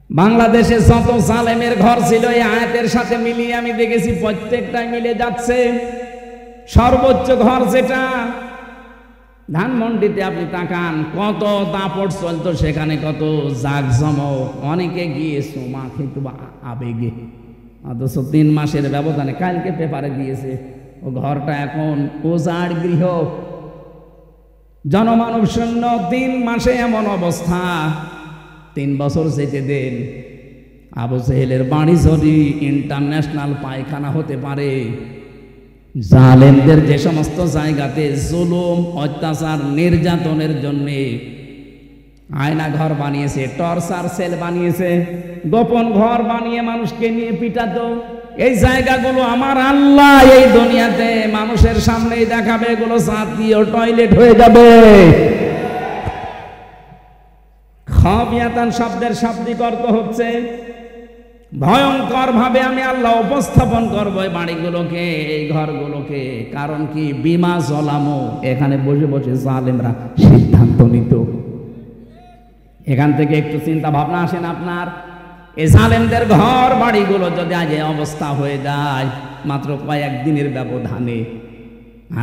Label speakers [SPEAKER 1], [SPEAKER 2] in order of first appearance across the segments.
[SPEAKER 1] বাংলাদেশে যত জালেমের ঘর ছিল এই আয়াতের সাথে মিলিয়ে আমি দেখেছি প্রত্যেকটাই মিলে যাচ্ছে। সর্বোচ্চ ঘর যেটা ধানমন্ডিতে আপনি তাকান, কত দাপট চলতো সেখানে, কত জাঁকজমক, অনেকে গিয়ে সোমা খেত আবেগে, অথচ 3 মাসের ব্যবধানে কালকে পেপারে দিয়েছে ও ঘরটা এখন উজাড় গৃহ, জনমানব শূন্য। 3 মাসে এমন অবস্থা। 3 বছর যেতে দেন, আবু জেহেলের বাড়ি যদি ইন্টারন্যাশনাল পায়খানা হতে পারে, জালেমদের যে সমস্ত জায়গাতে জুলুম, অত্যাচার, নির্যাতনের জন্যে আয়না ঘর বানিয়েছে, টর্চার সেল বানিয়েছে, গোপন ঘর বানিয়ে মানুষকে নিয়ে পিটাতো, এই জায়গাগুলো আমার আল্লাহ এই দুনিয়াতে মানুষের সামনেই দেখাবে, এগুলো জাতীয় টয়লেট হয়ে যাবে। খাবিয়াতান শব্দের শাব্দিক অর্থ হচ্ছে ভয়ঙ্কর ভাবে আমি আল্লাহ উপস্থাপন করব এই বাড়িগুলোকে, এই ঘরগুলোকে। কারণ কি, বিমা জলামো, এখানে বসে বসে জালেমরা সিদ্ধান্ত নিত। এখান থেকে একটু চিন্তা ভাবনা আসেন আপনার, এই জালেমদের ঘর বাড়িগুলো যদি আজ এই অবস্থা হয়ে যায় মাত্র কয়েকদিনের ব্যবধানে,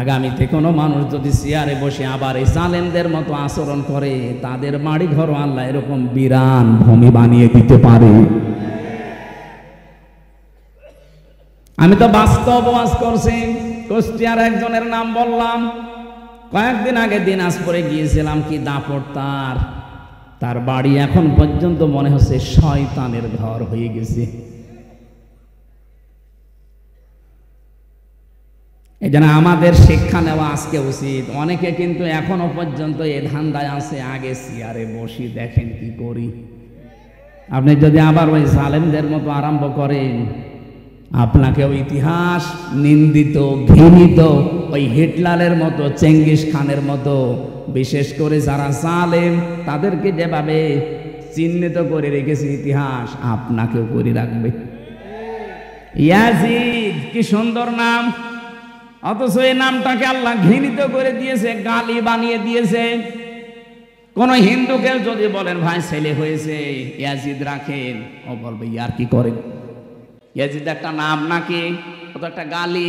[SPEAKER 1] আগামীতে কোনো মানুষ যদি চেয়ারে বসে আবার এই জালেমদের মতো আচরণ করে, তাদের বাড়ি ঘর আল্লাহ এরকম বিরান ভূমি বানিয়ে দিতে পারে। আমি তো বাস্তব ওয়াজ করছি। কুষ্টিয়ার একজনের নাম বললাম, কয়েকদিন আগে দিনাজপুরে গিয়েছিলাম, কি দাপট তার বাড়ি এখন পর্যন্ত মনে হচ্ছে শয়তানের ঘর হয়ে গেছে। এই জন্য আমাদের শিক্ষা নেওয়া আজকে উচিত। অনেকে কিন্তু এখনো পর্যন্ত এ ধান্দায় আছে, আগে চেয়ারে বসি দেখেন কি করি। আপনি যদি আবার ওই জালেমদের মতো আরম্ভ করেন, আপনাকেও ইতিহাস নিন্দিত, ঘৃণিত, ওই হিটলারের মতো, চেঙ্গিস খানের মতো, বিশেষ করে যারা জালেম তাদেরকে যেভাবে চিহ্নিত করে রেখেছে ইতিহাস, আপনাকেও করে রাখবে। ইয়াজিদ, কি সুন্দর নাম, অথচ এই নামটাকে আল্লাহ ঘৃণিত করে দিয়েছে, গালি বানিয়ে দিয়েছে। কোন হিন্দুকে যদি বলেন ভাই ছেলে হয়েছে ইয়াজিদ রাখেন, ও বলবে ইয়ার কি করেন, ইয়াজিদ একটা নাম নাকি, ও তো একটা গালি,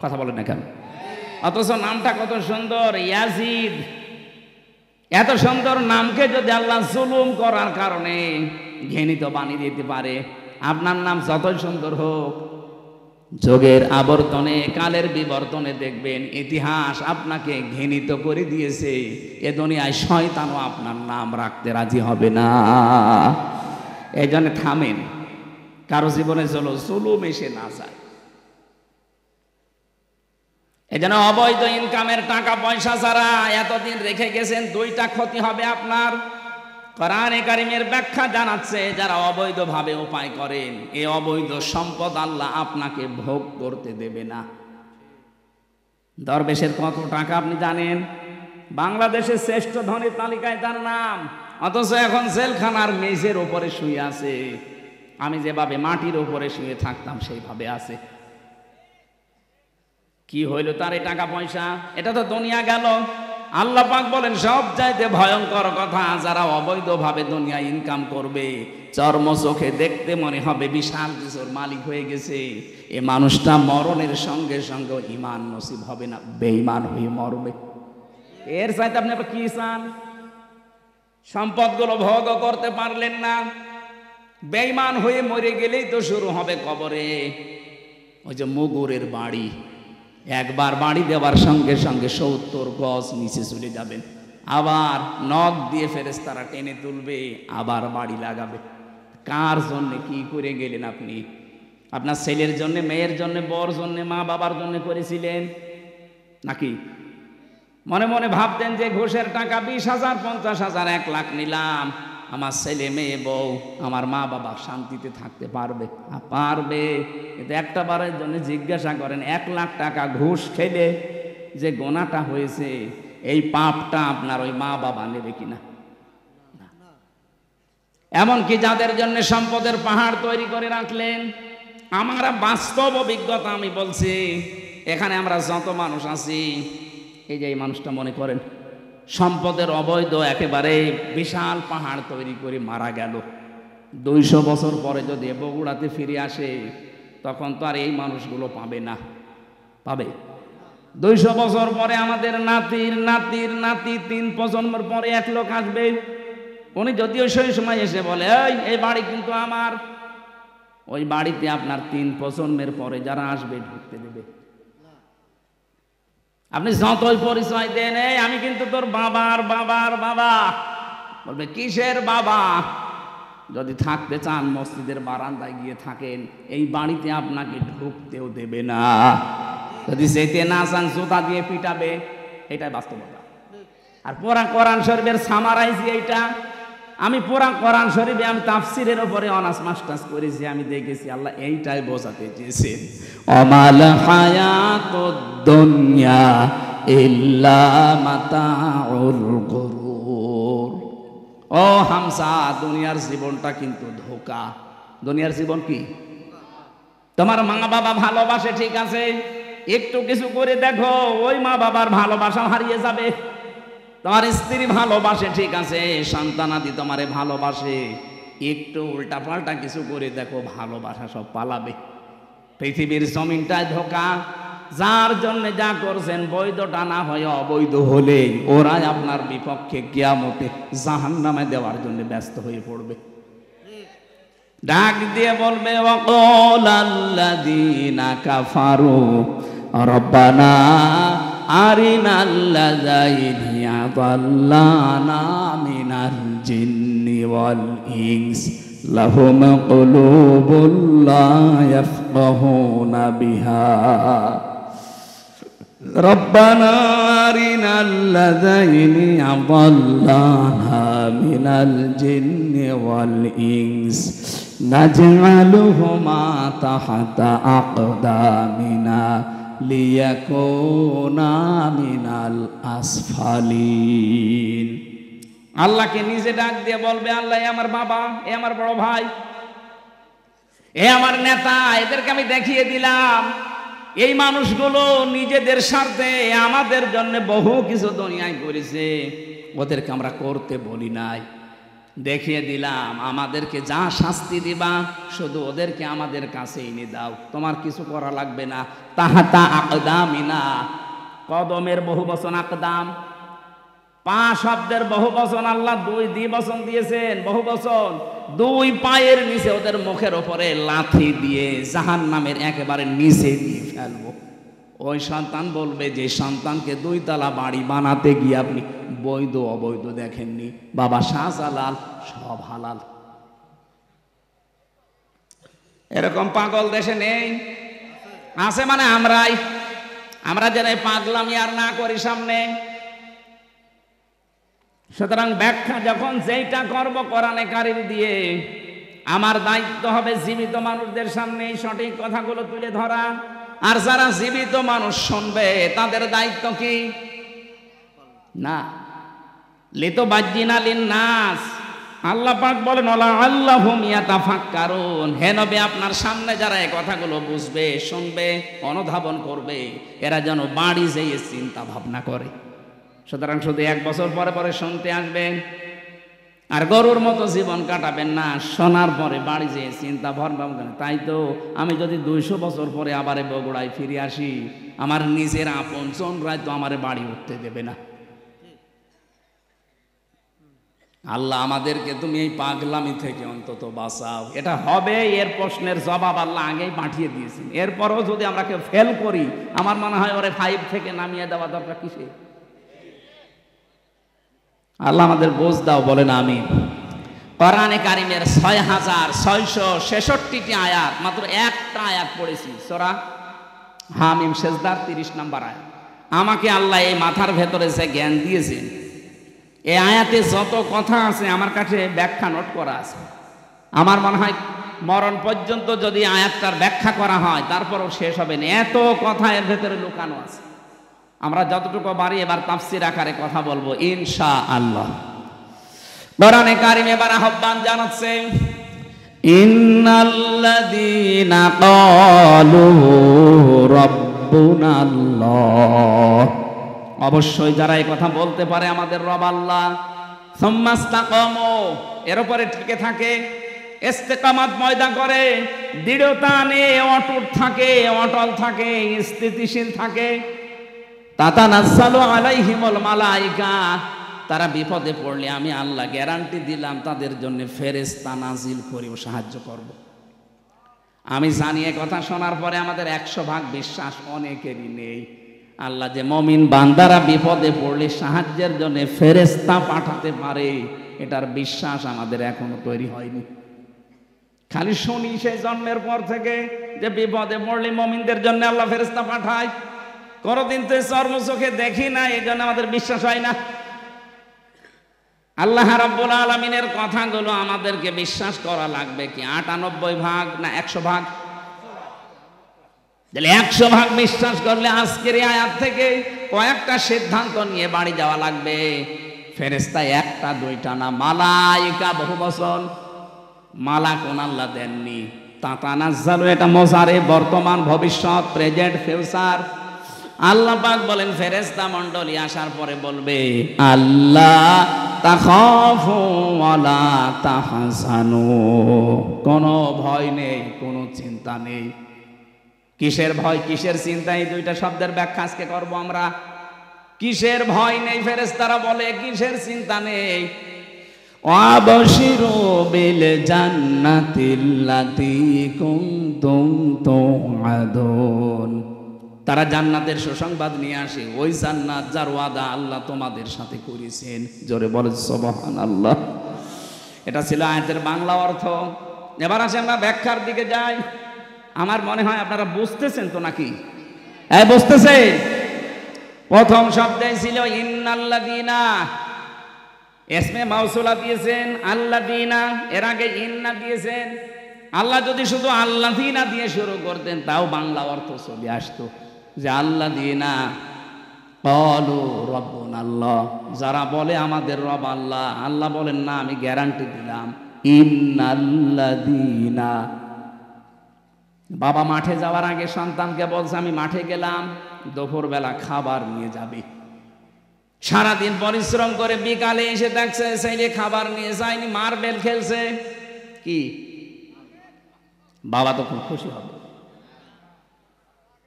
[SPEAKER 1] কথা বলেন না কেন? অথচ নামটা কত সুন্দর, ইয়াজিদ। এত সুন্দর নামকে যদি আল্লাহ জুলুম করার কারণে ঘৃণিত বানিয়ে দিতে পারে, আপনার নাম যতই সুন্দর হোক, যুগের আবর্তনে, কালের বিবর্তনে দেখবেন ইতিহাস আপনাকে ঘৃণিত করে দিয়েছে। এ দুনিয়ায় শয়তানও আপনার নাম রাখতে রাজি হবে না। এই জন্য থামেন, কারো জীবনে চলো জুলুম এসে না যায়। এই জন্য অবৈধ ইনকামের টাকা পয়সা ছাড়া এতদিন রেখে গেছেন, 2টা ক্ষতি হবে আপনার। কোরআনে কারিমের ব্যাখ্যা জানাচ্ছে, যারা অবৈধভাবে উপায় করেন, এই অবৈধ সম্পদ আল্লাহ আপনাকে ভোগ করতে দেবে না। দরবেশের কত টাকা আপনি জানেন? বাংলাদেশের শ্রেষ্ঠ ধনীর তালিকায় তার নাম, অথচ এখন জেলখানার মেঝের উপরে শুয়ে আছে। আমি যেভাবে মাটির উপরে শুয়ে থাকতাম সেইভাবে আছে। কি হইল তার এই টাকা পয়সা? এটা তো দুনিয়া গেল। আল্লাহ পাক বলেন সব চাইতে ভয়ঙ্কর কথা, যারা অবৈধভাবে দুনিয়া ইনকাম করবে, চর্ম চোখে দেখতে মনে হবে বিশাল কিছুর মালিক হয়ে গেছে, এ মানুষটা মরণের সঙ্গে সঙ্গে ঈমান নসিব হবে না, বেঈমান হয়ে মরবে। এর চাইতে আপনি কি চান? সম্পদগুলো ভোগ করতে পারলেন না, বেঈমান হয়ে মরে গেলেই তো শুরু হবে কবরে। ওই যে মুগুরের বাড়ি, একবার বাড়ি দেওয়ার সঙ্গে সঙ্গে 70 গজ নিচে চলে যাবেন, আবার নখ দিয়ে ফেরেশতারা টেনে তুলবে, আবার বাড়ি লাগাবে। কার জন্য কি করে গেলেন আপনি? আপনার ছেলের জন্য, মেয়ের জন্য, বর জন্য, মা বাবার জন্য করেছিলেন নাকি? মনে মনে ভাবতেন যে ঘুষের টাকা 20,000, 50,000, 1 লাখ নিলাম, আমার ছেলে মেয়ে বউ, আমার মা বাবা শান্তিতে থাকতে পারবে? পারবে। কিন্তু একটা বারের জন্য জিজ্ঞাসা করেন, 1 লাখ টাকা ঘুষ খেলে যে গোনাটা হয়েছে, এই পাপটা আপনার ওই মা বাবা নেবে কিনা? এমনকি যাদের জন্য সম্পদের পাহাড় তৈরি করে রাখলেন, আমার বাস্তব অভিজ্ঞতা আমি বলছি, এখানে আমরা যত মানুষ আছি, এই যে এই মানুষটা মনে করেন সম্পদের অবৈধ একেবারে বিশাল পাহাড় তৈরি করে মারা গেল, 200 বছর পরে যদি বগুড়াতে ফিরে আসে তখন তো আর এই মানুষগুলো পাবে না, পাবে? 200 বছর পরে আমাদের নাতির নাতির নাতি 3 প্রজন্মের পরে এক লোক আসবে, উনি যদিও সেই সময় এসে বলে এই বাড়ি কিন্তু আমার, ওই বাড়িতে আপনার 3 প্রজন্মের পরে যারা আসবে ঢুকতে দেবে? আপনি যতই পরিচয় দেন আমি কিন্তু তোর বাবার বাবার বাবা, বলবে কিসের বাবা? যদি থাকতে চান মসজিদের বারান্দায় গিয়ে থাকেন, এই বাড়িতে আপনাকে ঢুকতেও দেবে না। যদি যেতে না চান জুতা দিয়ে পিটাবে, এটাই বাস্তবতা। আর পুরা কোরআন শরীফের সামারাইজি এইটা। আমি পুরা কোরআন শরীফে আমি তাফসিরের উপরে অনার্স মাস্টার্স করেছি, আমি দেখেছি আল্লাহ এইটাই বোঝাতে চেয়েছেন, অমাল হায়াতুদ দুনিয়া ইল্লা মাতাউল গুরুর। ও হামসা, দুনিয়ার জীবনটা কিন্তু ধোঁকা। দুনিয়ার জীবন কি? তোমার মা বাবা ভালোবাসে ঠিক আছে, একটু কিছু করে দেখো ওই মা বাবার ভালোবাসা হারিয়ে যাবে। তোমার স্ত্রী ভালোবাসে ঠিক আছে, সন্তানাদি তোমারে ভালোবাসে, একটু উল্টা পাল্টা কিছু করে দেখো ভালোবাসা সব পালাবে। পৃথিবীর জমিনটায় ধোঁকা। যার জন্য যা করছেন বৈধটা না হয় অবৈধ হলে ওরাই আপনার বিপক্ষে কিয়ামতে জাহান্নামে দেওয়ার জন্য ব্যস্ত হয়ে পড়বে। ডাক দিয়ে বলবে ওয়াকালাল্লাযীনা কাফারু রব্বানা আরিনাল্লাযাইনি আযাল্লানা মিনাল জিন্নি ওয়াল ইনস লাহুম কুলুবুন লা ইয়াফকাহুনা বিহা রব্বানা আরিনাল্লাযাইনি আযাল্লানা মিনাল জিন্নি ওয়াল ইনস নাজআলুহুমা তাহতা আকদামিনা লিয়াকুনা মিনাল আসফালিন। আল্লাহকে নিজে ডাক দিয়ে বলবে আল্লাহ এ আমার বাবা, এ আমার বড় ভাই, এ আমার নেতা, এদেরকে আমি দেখিয়ে দিলাম এই মানুষগুলো নিজেদের স্বার্থে আমাদের জন্য বহু কিছু দুনিয়ায় করেছে, ওদেরকে আমরা করতে বলি নাই। দেখিয়ে দিলাম আমাদেরকে যা শাস্তি দিবা শুধু ওদেরকে আমাদের কাছে এনে দাও, তোমার কিছু করা লাগবে না। তাহাতা আকদামিনা, কদমের বহু বচন আকদাম, 5 শব্দের বহু বচন, আল্লাহ 2 দ্বিবচন দিয়েছেন বহু বচন। 2 পায়ের নিচে ওদের মুখের ওপরে লাথি দিয়ে জাহান্নামের একেবারে নিচে দিয়ে ফেলবো। ওই সন্তান বলবে যে সন্তানকে 2 তলা বাড়ি বানাতে গিয়ে আপনি বৈধ অবৈধ দেখেননি, বাবা শাহজালাল সব হালাল। এরকম পাগল দেশে নেই, আছে মানে আমরা যেন পাগলামি আর না করি সামনে। সুতরাং ব্যাখ্যা যখন যেইটা করব কোরআনে কারিম দিয়ে, আমার দায়িত্ব হবে জীবিত মানুষদের সামনে সঠিক কথাগুলো তুলে ধরা। আর যারা জীবিত মানুষ শুনবে তাদের দায়িত্ব কি? না লিতো বাজ্জিনা লিন্নাস, আল্লাহ পাক বলেন ওয়ালা আল্লাহুম ইয়াতাফাক্কারুন। হে নবী, আপনার সামনে যারা এই কথাগুলো বুঝবে, শুনবে, অনুধাবন করবে, এরা যেন বাড়ি যেয়ে চিন্তা ভাবনা করে। সুতরাং শুধু 1 বছর পরে পরে শুনতে আসবেন আর গরুর মতো জীবন কাটাবেন না, শোনার পরে বাড়ি যেয়ে চিন্তা ভাবনা করেন। তাই তো আমি যদি 200 বছর পরে আবার বগুড়ায় ফিরে আসি, আমার নিজের আপনজনরাই তো আমার বাড়ি উঠতে দেবে না। আল্লাহ আমাদেরকে তুমি এই পাগলামি থেকে অন্তত বাঁচাও। এটা হবে, এর প্রশ্নের জবাব আল্লাহ আগেই পাঠিয়ে দিয়েছেন। এরপরও যদি আমরা কেউ ফেল করি, আমার মনে হয় ওরে 5 থেকে নামিয়ে দেওয়া দরকার। কিসে? আল্লাহ আমাদের বোঝ দাও, বলেন আমিন। কোরআনে কারিমের 6666টি আয়াত, মাত্র একটা আয়াত পড়েছি, সূরা হামিম সেজদার 30 নম্বর আয়াত। আমাকে আল্লাহ এই মাথার ভেতরে যে জ্ঞান দিয়েছেন, এই আয়াতে যত কথা আছে আমার কাছে ব্যাখ্যা নোট করা আছে। আমার মনে হয় মরণ পর্যন্ত যদি আয়াতটার ব্যাখ্যা করা হয় তারপরও শেষ হবে না, এত কথা এর ভেতরে লুকানো আছে। আমরা যতটুকু পারি এবার তাফসীর আকারে কথা বলবো ইনশাআল্লাহ। কোরআনে কারিম এবার আহ্বান জানাচ্ছে, ইন্নাল্লাযীনা ক্বালু রাব্বুনাল্লাহ, অবশ্যই যারা এই কথা বলতে পারে আমাদের রব আল্লাহ, সুম্মাস্তাকামু, এর উপরে টিকে থাকে, ইস্তেকামাত পয়দা করে, দৃঢ়তা আনে, অটুট থাকে, অটল থাকে, স্থিতিশীল থাকে। তাতানাজ্জালু আলাইহিমুল মালাইকা, তারা বিপদে পড়লে আমি আল্লাহ গ্যারান্টি দিলাম তাদের জন্য ফেরেশতা নাজিল করি ও সাহায্য করব। আমি জানি এ কথা শোনার পরে আমাদের 100% বিশ্বাস অনেকেরই নেই। আল্লাহ যে মুমিন বান্দারা বিপদে পড়লে সাহায্যের জন্য ফেরেশতা পাঠাতে পারে, এটার বিশ্বাস আমাদের এখনো তৈরি হয়নি। খালি শুনি সেই জন্মের পর থেকে যে বিপদে পড়লে মুমিনদের জন্য আল্লাহ ফেরেশতা পাঠায়, কোনদিন তো চর্ম চোখে দেখি না, এই জন্য আমাদের বিশ্বাস হয় না। আল্লাহ রাব্বুল আলামিনের কথাগুলো আমাদেরকে বিশ্বাস করা লাগবে কি 98% না 100%? তাহলে 100% বিশ্বাস করলে আজকের এই আয়াত থেকে কয়েকটা সিদ্ধান্ত নিয়ে বাড়ি যাওয়া লাগবে। ফেরেশতা একটা দুইটা না, মালাইকা বহু বচন। মালাক আল্লাহ দেননি। তাতানাজ্জালু এটা মুজারে, বর্তমান, ভবিষ্যৎ, প্রেজেন্ট, ফিউচার। আল্লাহ পাক বলেন ফেরেশতা মণ্ডলী আসার পরে বলবে আল্লাহ তাখাফু ওয়ালা তাহজানু, কোনো ভয় নেই, কোনো চিন্তা নেই। কিসের ভয়, কিসের চিন্তা, এই দুইটা শব্দের ব্যাখ্যা আজকে করব আমরা। কিসের ভয় নেই, ফেরেশতারা বলে কিসের চিন্তা নেই। ওয়াবশিরু বিল জান্নাতিল্লাতী কুনতুম তুআদুন, তারা জান্নাতের সুসংবাদ নিয়ে আসে, ওই জান্নাত যার ওয়াদা আল্লাহ তোমাদের সাথে করেছেন। জোরে বলে সুবহানাল্লাহ। এটা ছিল আয়াতের বাংলা অর্থ। এবার আসে আমরা ব্যাখ্যার দিকে যাই। আমার মনে হয় আপনারা বুঝতেছেন তো নাকি? হ্যাঁ বুঝতেছে। প্রথম শব্দে ছিল ইন্নাল্লাযীনা, ইসমে মাউসুলা দিয়েছেন আল্লাযীনা, এর আগে ইন্না দিয়েছেন। আল্লাহ যদি শুধু আল্লাযীনা দিয়ে শুরু করতেন তাও বাংলা অর্থ চলে আসতো, যে আল্লাযীনা ক্বালু রাব্বুনাল্লাহ, যারা বলে আমাদের রব আল্লাহ। আল্লাহ বলেন না, আমি গ্যারান্টি দিলাম ইন্নাল্লাযীনা। বাবা মাঠে যাওয়ার আগে সন্তানকে বলছে আমি মাঠে গেলাম, দুপুরবেলা খাবার নিয়ে যাবে। সারাদিন পরিশ্রম করে বিকালে এসে দেখছে ছেলে খাবার নিয়ে যায়নি, মার্বেল খেলছে। কি বাবা তো খুব খুশি হবে।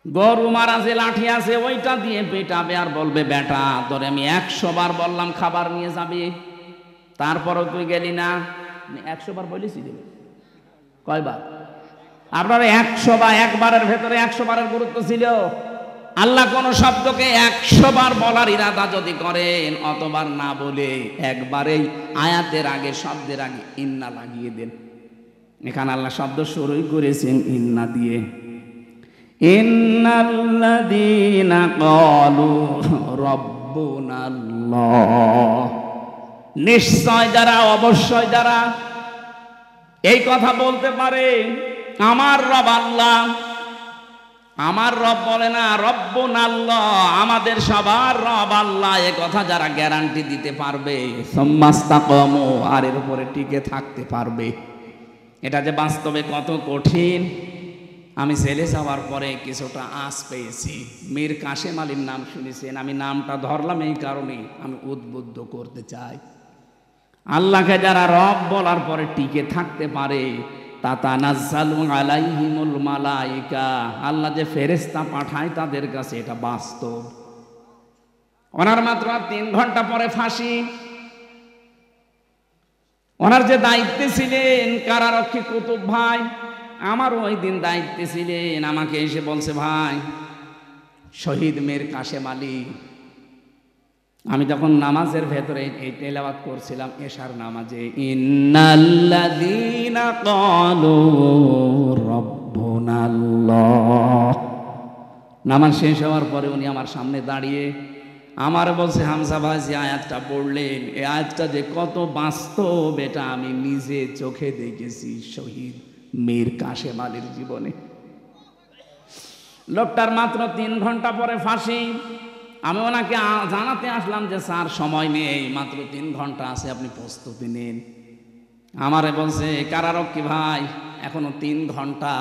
[SPEAKER 1] গরু মারা যে লাঠি আছে ওইটা দিয়ে পেটাবে আর বলবে বেটা তোরে আমি 100 বার বললাম খাবার নিয়ে যাবে, তারপরও তুই গেলি না। 100 বার বলেছি, কয়বার? আপনারা 100 বা একবারের ভেতরে 100 বারের গুরুত্ব ছিল। আল্লাহ কোন শব্দকে 100 বার বলার ইরাদা যদি করেন, অতবার না বলে একবারেই আয়াতের আগে শব্দের আগে ইন্না লাগিয়ে দেন। এখানে আল্লাহ শব্দ শুরুই করেছেন ইন্না দিয়ে। ইন্নাল্লাযীনা ক্বালু রাব্বুনাল্লাহ, নিশ্চয় যারা, অবশ্যই যারা এই কথা বলতে পারে আমার রব আল্লাহ। আমার রব বলে না রব্বুনাল্লাহ, আমাদের সবার রব আল্লাহ। এ কথা যারা গ্যারান্টি দিতে পারবে, সুম্মাস্তাকামু, আর এর উপরে টিকে থাকতে পারবে। এটা যে বাস্তবে কত কঠিন, আমি জেলে যাওয়ার পরে কিছুটা আঁচ পেয়েছি। মীর কাশেম আলীর নাম শুনেছেন, আমি নামটা ধরলাম এই কারণে, আমি উদ্বুদ্ধ করতে চাই। আল্লাহকে যারা রব বলার পরে টিকে থাকতে পারে, তাতানাজ্জালু আলাইহিমুল মালাইকা, আল্লাহ যে ফেরেশতা পাঠায় তাদের কাছে, এটা বাস্তব। ওনার মাত্র 3 ঘন্টা পরে ফাঁসি। ওনার যে দায়িত্বে ছিলেন কারারক্ষী কুতুব ভাই, আমারও ওই দিন দায়িত্বে ছিলেন, আমাকে এসে বলছে ভাই শহীদ মীর কাশেম আলী। আমি তখন নামাজের ভেতরে এই তেলাওয়াত করছিলাম এশার নামাজে, ইন্নাল্লাযীনা ক্বালু রাব্বুনাল্লাহ। নামাজ শেষ হওয়ার পরে উনি আমার সামনে দাঁড়িয়ে আমার বলছে হামজা ভাই যে আয়াতটা পড়লেন, এই আয়াতটা যে কত বাস্তব এটা আমি নিজে চোখে দেখেছি শহীদ মীর কাশেম আলীর জীবনে। লোকটার মাত্র 3 ঘন্টা পরে ফাঁসি। আমি ওনাকে জানাতে আসলাম যে স্যার সময় নেই, মাত্র 3 ঘন্টা আছে, আপনি প্রস্তুতি নিন। আমারে বলছে কারারক্ষী ভাই এখনো 3 ঘন্টা,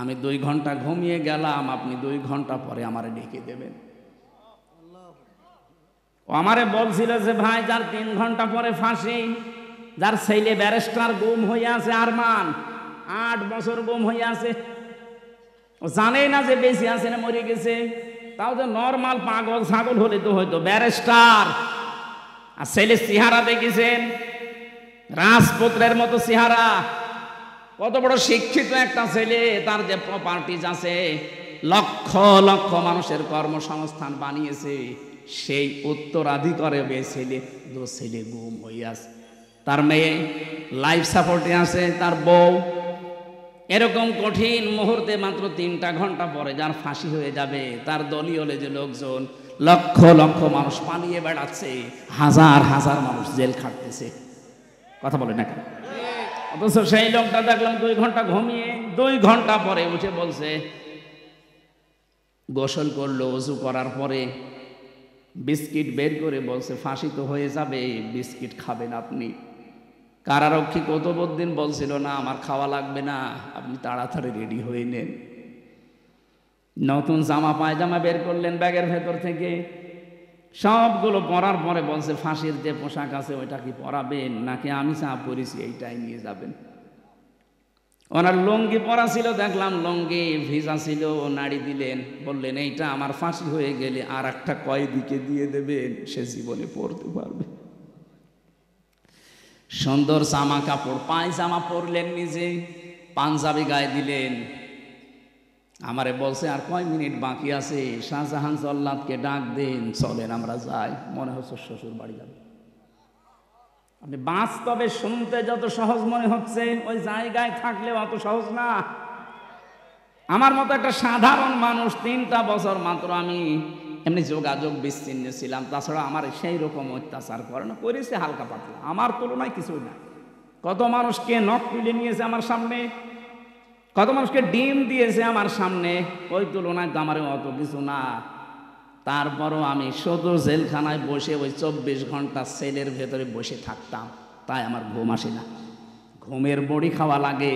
[SPEAKER 1] আমি 2 ঘন্টা ঘুমিয়ে গেলাম, আপনি 2 ঘন্টা পরে আমারে ডেকে দেবেন। ও আমারে বলছিল যে ভাই যার 3 ঘন্টা পরে ফাঁসি যার ছেলে ব্যারিস্টার গুম হয়ে আছে, আরমান 8 বছর গুম হয়ে আছে, ও জানেই না যে বেঁচে আছে না মরে গেছে। তাও যে নর্মাল পাগল ছাগল হলে তো হয়তো ব্যারিস্টার। আর ছেলে চেহারা দেখেছেন, রাজপুত্রের মতো চেহারা, কত বড় শিক্ষিত একটা ছেলে, তার যে প্রপার্টিজ আছে, লক্ষ লক্ষ মানুষের কর্মসংস্থান বানিয়েছে, সেই উত্তরাধিকারে ছেলে, দু ছেলে গুম হয়ে আছে। তার মেয়ে লাইফ সাপোর্টে আছে, তার বউ। এরকম কঠিন মুহূর্তে মাত্র 3টা ঘন্টা পরে যার ফাঁসি হয়ে যাবে, তার দলীয় যে লোকজন, লক্ষ লক্ষ মানুষ পালিয়ে বেড়াচ্ছে, হাজার হাজার মানুষ জেল খাটতেছে। কথা বলে না কেন? অথচ সেই লোকটা দেখলাম 2 ঘন্টা ঘুমিয়ে 2 ঘন্টা পরে উঠে বলছে, গোসল করলো, ওযু করার পরে বিস্কিট বের করে বলছে, ফাঁসি তো হয়ে যাবে, বিস্কিট খাবেন আপনি। কারারক্ষী কুতুবউদ্দিন বলছিল, না আমার খাওয়া লাগবে না, আপনি তাড়াতাড়ি রেডি হয়ে নেন। নতুন জামা পায়জামা বের করলেন ব্যাগের ভেতর থেকে, সবগুলো পরার পরে বলছে, ফাঁসির যে পোশাক আছে ওইটা কি পরাবেন, নাকি আমি যা পরেছি এইটাই নিয়ে যাবেন? ওনার লুঙ্গি পরা ছিল, দেখলাম লুঙ্গি ভিজা ছিল, নাড়ি দিলেন, বললেন এইটা আমার ফাঁসি হয়ে গেলে আর একটা কয়েদিকে দিয়ে দেবেন, সে জীবনে পরতে পারবে। সুন্দর জামা কাপড়, পায়জামা পরলেন নিজে, পাঞ্জাবি গায়ে দিলেন। আমারে বলছে, আর কয় মিনিট বাকি আছে, শাহজাহান জল্লাদকে ডাক দেন, চলেন আমরা যাই। মনে হচ্ছে শ্বশুর বাড়ি যাবে। আপনি বাস্তবে শুনতে যত সহজ মনে হচ্ছে, ওই জায়গায় থাকলেও অত সহজ না। আমার মতো একটা সাধারণ মানুষ, 3টা বছর মাত্র আমি এমনি যোগাযোগ বিচ্ছিন্ন ছিলাম, তাছাড়া আমার সেই রকম অত্যাচার করে না, করেছে হালকা পাতলা, আমার তুলনায় কিছুই না। কত মানুষকে নখ তুলে নিয়েছে আমার সামনে, কত মানুষকে ডিম দিয়েছে আমার সামনে, ওই তুলনায় তো আমার অত কিছু না। তারপরও আমি শুধু জেলখানায় বসে ওই 24 ঘন্টা সেলের ভেতরে বসে থাকতাম, তাই আমার ঘুম আসে না, ঘুমের বড়ি খাওয়া লাগে।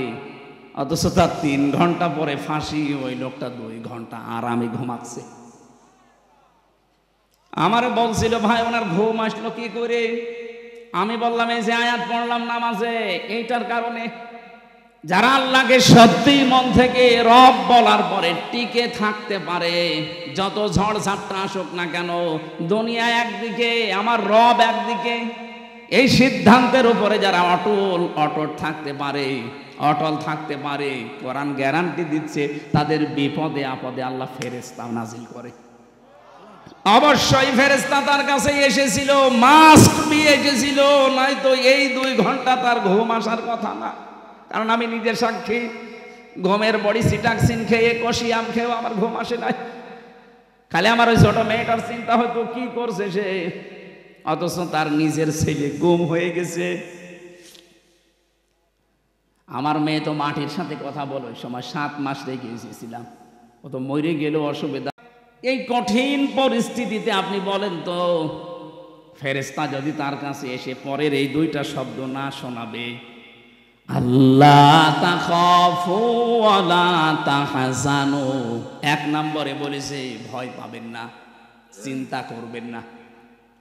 [SPEAKER 1] অথচ তার 3 ঘন্টা পরে ফাঁসি, ওই লোকটা 2 ঘন্টা আরামে ঘুমাচ্ছে। আমারে বলছিল, ভাই ওনার ঘুম আসলো কি করে? আমি বললাম, এই যে আয়াত পড়লাম নামাজে, এইটার কারণে। যারা আল্লাহকে সত্যি মন থেকে রব বলার পরে টিকে থাকতে পারে, যত ঝড় ঝাপটা আসুক না কেন, দুনিয়া একদিকে, আমার রব একদিকে, এই সিদ্ধান্তের উপরে যারা অটল থাকতে পারে, অটল থাকতে পারে, কোরআন গ্যারান্টি দিচ্ছে, তাদের বিপদে আপদে আল্লাহ ফেরেশতা নাজিল করে। অবশ্যই ফেরেশতা তার কাছে এসেছিল, মাস্ক নিয়ে এসেছিল, নয়তো এই 2 ঘন্টা তার ঘুম আসার কথা না। কারণ আমি নিজের সাক্ষী, ঘুমের বড়ি সিটাক্সিন খেয়ে, কষি আম খেয়েও আমার ঘুম আসে নাই। খালি আমার ওই ছোট মেয়েটার চিন্তা হতো কি করছে সে, অথচ তার নিজের ছেলে গুম হয়ে গেছে। আমার মেয়ে তো মাটির সাথে কথা বলে, ওই সময় 7 মাস রেখে এসেছিলাম, ও তো মরে গেল, অসুবিধা। এই কঠিন পরিস্থিতিতে আপনি বলেন তো, ফেরেশতা যদি তার কাছে এসে পরের এই 2টা শব্দ না শোনাবে, আল্লাহ তাখাফু ওয়ালা তাহজানু, 1 নম্বরে বলেছে ভয় পাবেন না, চিন্তা করবেন না।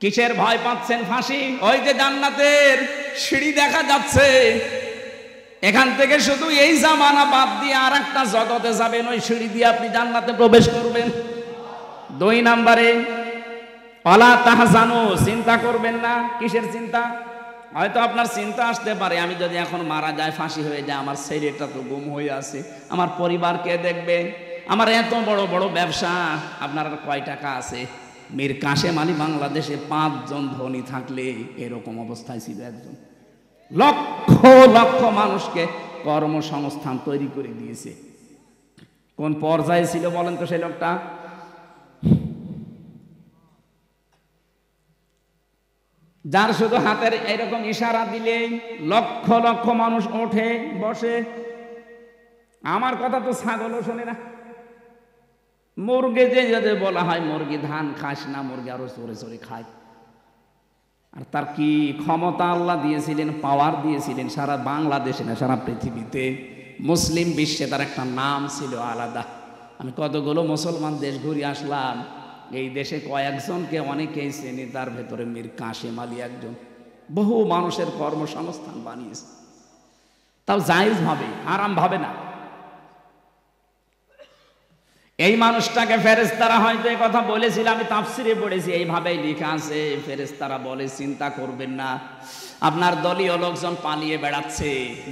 [SPEAKER 1] কিসের ভয় পাচ্ছেন? ফাঁসি। ওই যে জান্নাতের সিঁড়ি দেখা যাচ্ছে, এখান থেকে শুধু এই জামানা বাদ দিয়ে আর একটা জগতে যাবেন, ওই সিঁড়ি দিয়ে আপনি জান্নাতে প্রবেশ করবেন। 2 নম্বরে ওয়ালা তাহজানু, চিন্তা করবেন না। কিসের চিন্তা? হয়তো আপনার চিন্তা আসতে পারে, আমি যদি এখন মারা যায়, ফাঁসি হয়ে যায়, আমার ছেলেটা তো গুম হয়ে আছে, আমার পরিবার কে দেখবে? আমার এত বড় বড় ব্যবসা, আপনার আর কয় টাকা আছে? মীর কাশেম আলী বাংলাদেশে 5 জন ধনী থাকলে এরকম অবস্থায় ছিল একজন। লক্ষ লক্ষ মানুষকে কর্মসংস্থান তৈরি করে দিয়েছে। কোন পর্যায়ে ছিল বলেন তো সেই লোকটা? যার শুধু হাতের এরকম ইশারা দিলে লক্ষ লক্ষ মানুষ ওঠে বসে। আমার কথা তো ছাগলও শোনে না। মুরগি যে বলা হয়, মুরগি ধান খাস না, মুরগি আরো চোরে চোরে খায়। আর তার কি ক্ষমতা আল্লাহ দিয়েছিলেন, পাওয়ার দিয়েছিলেন সারা বাংলাদেশে না, সারা পৃথিবীতে। মুসলিম বিশ্বে তার একটা নাম ছিল আলাদা। আমি কতগুলো মুসলমান দেশ ঘুরে আসলাম, এই দেশে কয়েকজনকে অনেকেই চেনে, তার ভেতরে মীর কাশেম আলী একজন। বহু মানুষের কর্মসংস্থান বানিয়েছে, তাও জায়েজ ভাবে, আরাম ভাবে না। এই মানুষটাকে ফেরেশতারা হয়তো এই কথা বলেছিল, আমি তাফসিরে পড়েছি, এইভাবেই লেখা আছে। ফেরেশতারা বলে চিন্তা করবেন না, আপনার দলীয় লোকজন পালিয়ে বেড়াচ্ছে,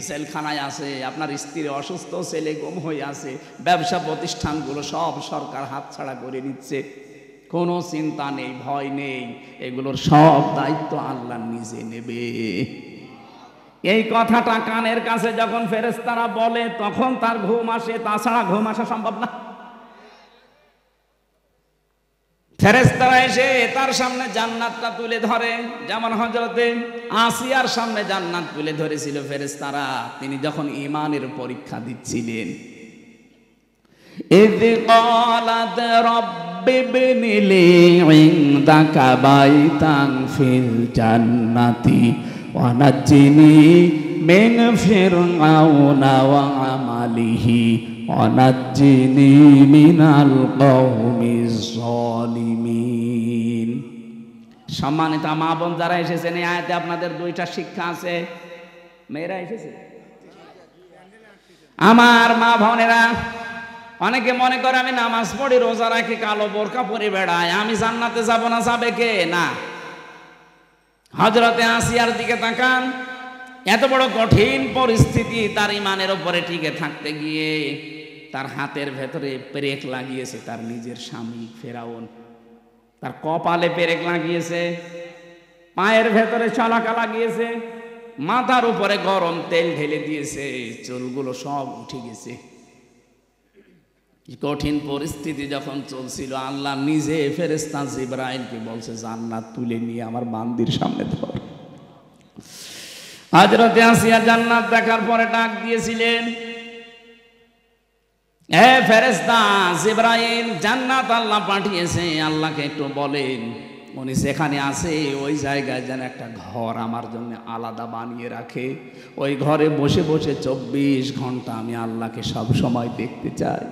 [SPEAKER 1] জেলখানায় আছে, আপনার স্ত্রী অসুস্থ, ছেলে গুম হয়ে আছে, ব্যবসা প্রতিষ্ঠানগুলো সব সরকার হাতছাড়া করে নিচ্ছে, কোনো চিন্তা নেই, ভয় নেই, এগুলোর সব দায়িত্ব আল্লাহ নিজে নেবে। এই কথাটা কানের কাছে যখন ফেরেশতারা বলে তখন তার ঘুম আসে, তাছাড়া ঘুম আসা সম্ভব না। ফেরেশতারা এসে তার সামনে জান্নাতটা তুলে ধরে, যেমন হযরতে আসিয়ার সামনে জান্নাত তুলে ধরেছিল ফেরেশতারা, তিনি যখন ঈমানের পরীক্ষা দিচ্ছিলেন। ইয ক্বালাত রাব্বি ইবনি লি ইনদাকা বাইতান ফিল জান্নাতি ওয়া নাজ্জিনি মিন ফিরআউনা ওয়া আমালিহি ওয়া নাজ্জিনি মিনাল কওমিজ যালিমিন। সম্মানিত মা বোন যারা এসেছেন, এই আয়াতে আপনাদের দুইটা শিক্ষা আছে। মেয়েরা এসেছে, আমার মা বোনেরা, অনেকে মনে করে আমি নামাজ পড়ি, রোজা রাখি, কালো বোরকা পরে বেড়াই, আমি জান্নাতে যাব না, যাবে কে? না। হযরতে আসিয়ার দিকে তাকান, এত বড় কঠিন পরিস্থিতি, তার ঈমানের উপরে টিকে থাকতে গিয়ে তার হাতের ভেতরে পেরেক লাগিয়েছে তার নিজের স্বামী ফেরাউন, তার কপালে পেরেক লাগিয়েছে, পায়ের ভেতরে ছলাকা লাগিয়েছে, মাথার উপরে গরম তেল ঢেলে দিয়েছে, চুলগুলো সব উঠে গেছে। কঠিন পরিস্থিতি যখন চলছিল, আল্লাহ নিজে ফেরেশতা জিবরাইলকে বলছে জান্নাত তুলে নিয়ে আমার বান্দির সামনে ধর। হযরতে আসিয়া জান্নাত দেখার পরে ডাক দিয়েছিলেন, হে ফেরেশতা জিবরাইল, জান্নাত আল্লাহ পাঠিয়েছে, আল্লাহকে একটু বলেন উনি যেখানে আছে ওই জায়গায় যেন একটা ঘর আমার জন্য আলাদা বানিয়ে রাখে, ওই ঘরে বসে বসে 24 ঘন্টা আমি আল্লাহকে সব সময় দেখতে চাই।